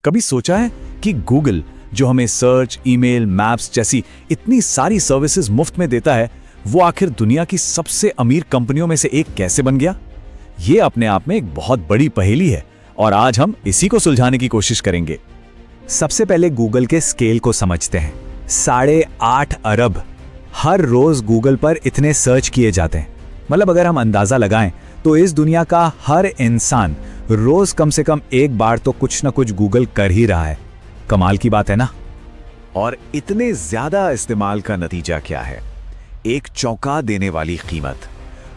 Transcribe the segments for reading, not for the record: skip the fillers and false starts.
कभी सोचा है कि गूगल जो हमें सर्च, ईमेल, मैप्स जैसी इतनी सारी सर्विसेज मुफ्त में देता है, वो आखिर दुनिया की सबसे अमीर कंपनियों में से एक कैसे बन गया? ये अपने आप में एक बहुत बड़ी पहेली है और आज हम इसी को सुलझाने की कोशिश करेंगे। सबसे पहले गूगल के स्केल को समझते हैं। 8.5 अरब हर रोज गूगल पर इतने सर्च किए जाते हैं। मतलब अगर हम अंदाजा लगाएं तो इस दुनिया का हर इंसान रोज कम से कम एक बार तो कुछ ना कुछ गूगल कर ही रहा है। कमाल की बात है ना। और इतने ज्यादा इस्तेमाल का नतीजा क्या है? एक चौंका देने वाली कीमत।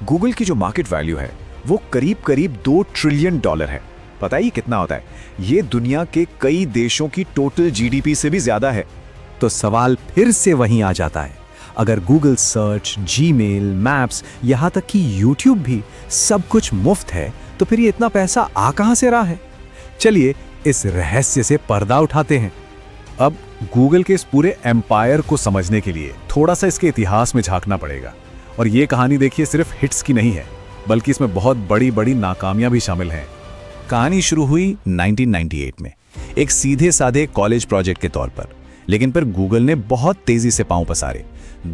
गूगल की जो मार्केट वैल्यू है वो करीब करीब $2 ट्रिलियन है। पता ही कितना होता है? ये दुनिया के कई देशों की टोटल जीडीपी से भी ज्यादा है। तो सवाल फिर से वहीं आ जाता है, अगर गूगल सर्च, जीमेल, मैप्स, यहाँ तक कि यूट्यूब भी सब कुछ मुफ्त है, तो फिर ये इतना पैसा आ कहां से रहा है? चलिए इस रहस्य से पर्दा उठाते हैं। अब गूगल के इस पूरे एम्पायर को समझने के लिए थोड़ा सा इसके इतिहास में झांकना पड़ेगा। और ये कहानी देखिए सिर्फ हिट्स की नहीं है, बल्कि इसमें बहुत बड़ी बड़ी नाकामियां भी शामिल हैं। कहानी शुरू हुई 1998 में एक सीधे साधे कॉलेज प्रोजेक्ट के तौर पर, लेकिन फिर गूगल ने बहुत तेजी से पांव पसारे।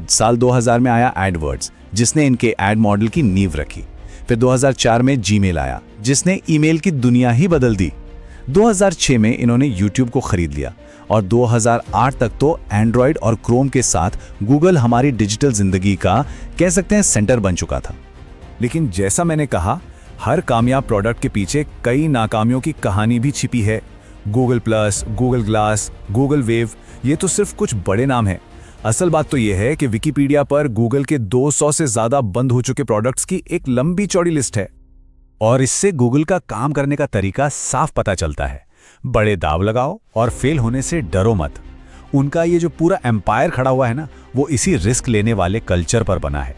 साल 2000 में आया एडवर्ड्स, जिसने इनके एड मॉडल की नींव रखी। फिर 2004 में जीमेल आया, जिसने ईमेल की दुनिया ही बदल दी। 2006 में इन्होंने यूट्यूब को खरीद लिया और 2008 तक तो एंड्रॉयड और क्रोम के साथ गूगल हमारी डिजिटल जिंदगी का कह सकते हैं सेंटर बन चुका था। लेकिन जैसा मैंने कहा, हर कामयाब प्रोडक्ट के पीछे कई नाकामियों की कहानी भी छिपी है। Google plus, Google glass, Google wave, ये तो सिर्फ कुछ बड़े नाम हैं। असल बात तो यह है कि विकिपीडिया पर गूगल के 200 से ज्यादा बंद हो चुके प्रोडक्ट्स की एक लंबी चौड़ी लिस्ट है। और इससे गूगल का काम करने का तरीका साफ पता चलता है। बड़े दाव लगाओ और फेल होने से डरो मत। उनका ये जो पूरा एम्पायर खड़ा हुआ है ना, वो इसी रिस्क लेने वाले कल्चर पर बना है।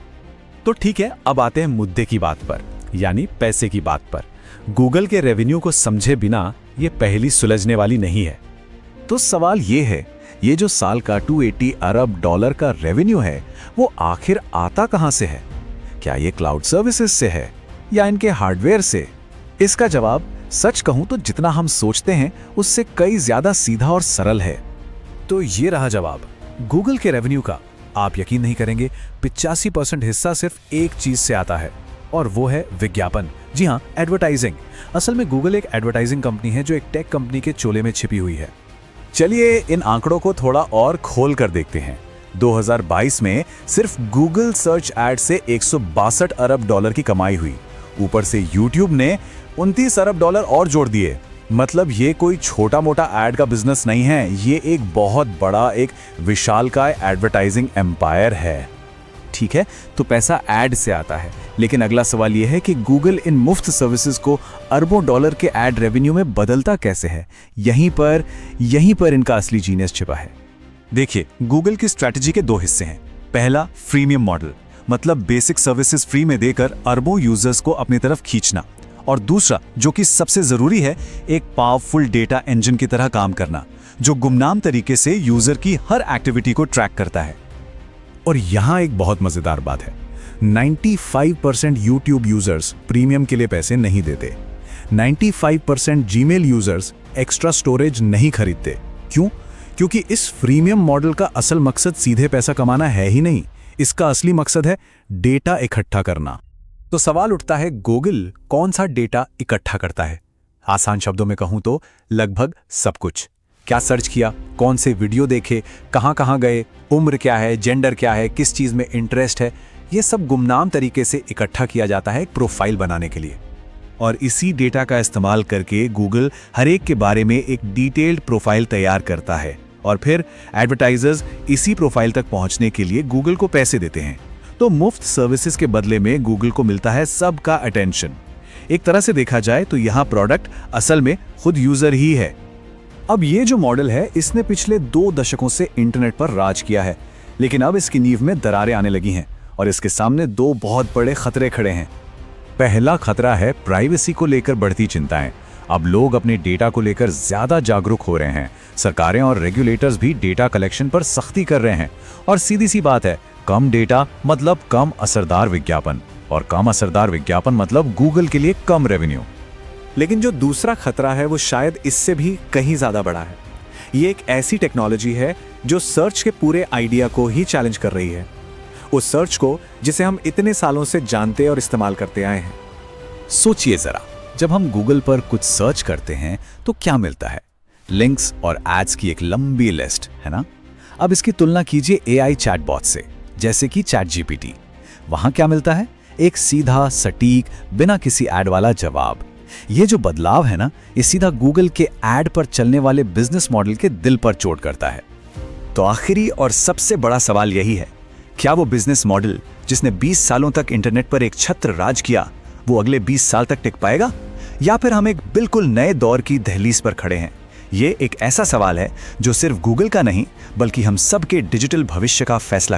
तो ठीक है, अब आते हैं मुद्दे की बात पर, यानी पैसे की बात पर। गूगल के रेवेन्यू को समझे बिना ये पहेली सुलझने वाली नहीं है। तो सवाल ये है, ये जो साल का $280 अरब का रेवेन्यू है, वो आखिर आता कहां से है? क्या ये क्लाउड सर्विसेज से है या इनके हार्डवेयर से? इसका जवाब सच कहूं तो जितना हम सोचते हैं उससे कई ज्यादा सीधा और सरल है। तो ये रहा जवाब गूगल के रेवेन्यू का। आप यकीन नहीं करेंगे, 85% हिस्सा सिर्फ एक चीज से आता है, और वो है विज्ञापन। जी हाँ, एडवर्टाइजिंग। असल में गूगल एक एडवर्टाइजिंग कंपनी है जो एक टेक कंपनी के चोले में छिपी हुई है। चलिए इन आंकड़ों को थोड़ा और खोल कर देखते हैं। 2022 में सिर्फ गूगल सर्च एड से $162 अरब की कमाई हुई। ऊपर से यूट्यूब ने $29 अरब और जोड़ दिए। मतलब ये कोई छोटा मोटा एड का बिजनेस नहीं है, ये एक बहुत बड़ा, एक विशालकाय एडवर्टाइजिंग एम्पायर है। ठीक है, तो पैसा एड से आता है, लेकिन अगला सवाल यह है कि गूगल इन मुफ्त सर्विसेज को अरबों डॉलर के एड रेवेन्यू में बदलता कैसे है? यहीं पर इनका असली जीनियस छिपा है। देखिए, गूगल की स्ट्रैटेजी के 2 हिस्से हैं। पहला, फ्रीमियम मॉडल, मतलब बेसिक सर्विसेज फ्री में देकर अरबों यूजर्स को अपनी तरफ खींचना। और दूसरा, जो कि सबसे जरूरी है, एक पावरफुल डेटा इंजन की तरह काम करना, जो गुमनाम तरीके से यूजर की हर एक्टिविटी को ट्रैक करता है। और यहां एक बहुत मजेदार बात है, 95% यूट्यूब यूजर्स प्रीमियम के लिए पैसे नहीं देते। 95% जीमेल यूजर्स एक्स्ट्रा स्टोरेज नहीं खरीदते। क्यों? क्योंकि इस फ्रीमियम मॉडल का असल मकसद सीधे पैसा कमाना है ही नहीं, इसका असली मकसद है डेटा इकट्ठा करना। तो सवाल उठता है, गूगल कौन सा डेटा इकट्ठा करता है? आसान शब्दों में कहूं तो लगभग सब कुछ। क्या सर्च किया, कौन से वीडियो देखे, कहां कहां गए, उम्र क्या है, जेंडर क्या है, किस चीज में इंटरेस्ट है, ये सब गुमनाम तरीके से इकट्ठा किया जाता है एक प्रोफाइल बनाने के लिए। और इसी डेटा का इस्तेमाल करके गूगल हर एक के बारे में एक डिटेल्ड प्रोफाइल तैयार करता है, और फिर एडवर्टाइजर्स इसी प्रोफाइल तक पहुंचने के लिए गूगल को पैसे देते हैं। तो मुफ्त सर्विसेज के बदले में गूगल को मिलता है सबका अटेंशन। एक तरह से देखा जाए तो यहां प्रोडक्ट असल में खुद यूजर ही है। अब ये जो मॉडल है, इसने पिछले 2 दशकों से इंटरनेट पर राज किया है, लेकिन अब इसकी नींव में दरारें आने लगी हैं और इसके सामने 2 बहुत बड़े खतरे खड़े हैं। पहला खतरा है प्राइवेसी को लेकर बढ़ती चिंताएं। अब लोग अपने डेटा को लेकर ज्यादा जागरूक हो रहे हैं। सरकारें और रेगुलेटर्स भी डेटा कलेक्शन पर सख्ती कर रहे हैं। और सीधी सी बात है, कम डेटा मतलब कम असरदार विज्ञापन, और कम असरदार विज्ञापन मतलब गूगल के लिए कम रेवेन्यू। लेकिन जो दूसरा खतरा है वो शायद इससे भी कहीं ज्यादा बड़ा है। ये एक ऐसी टेक्नोलॉजी है जो सर्च के पूरे आइडिया को ही चैलेंज कर रही है, उस सर्च को जिसे हम इतने सालों से जानते और इस्तेमाल करते आए हैं। सोचिए जरा, जब हम गूगल पर कुछ सर्च करते हैं तो क्या मिलता है? लिंक्स और एड्स की एक लंबी लिस्ट, है ना? अब इसकी तुलना कीजिए एआई चैटबॉट से, जैसे कि ChatGPT। वहां क्या मिलता है? एक सीधा, सटीक, बिना किसी ऐड वाला जवाब। ये जो बदलाव है ना, ये सीधा गूगल के ऐड पर चलने वाले बिजनेस मॉडल के दिल पर चोट करता है। तो आखिरी और सबसे बड़ा सवाल यही है, क्या वो बिजनेस मॉडल जिसने 20 सालों तक इंटरनेट पर एक छत्र राज किया, वो अगले 20 साल तक टिक पाएगा, या फिर हम एक बिल्कुल नए दौर की दहलीज पर खड़े हैं? ये एक ऐसा सवाल है जो सिर्फ गूगल का नहीं, बल्कि हम सब के डिजिटल भविष्य का फैसला करेगा।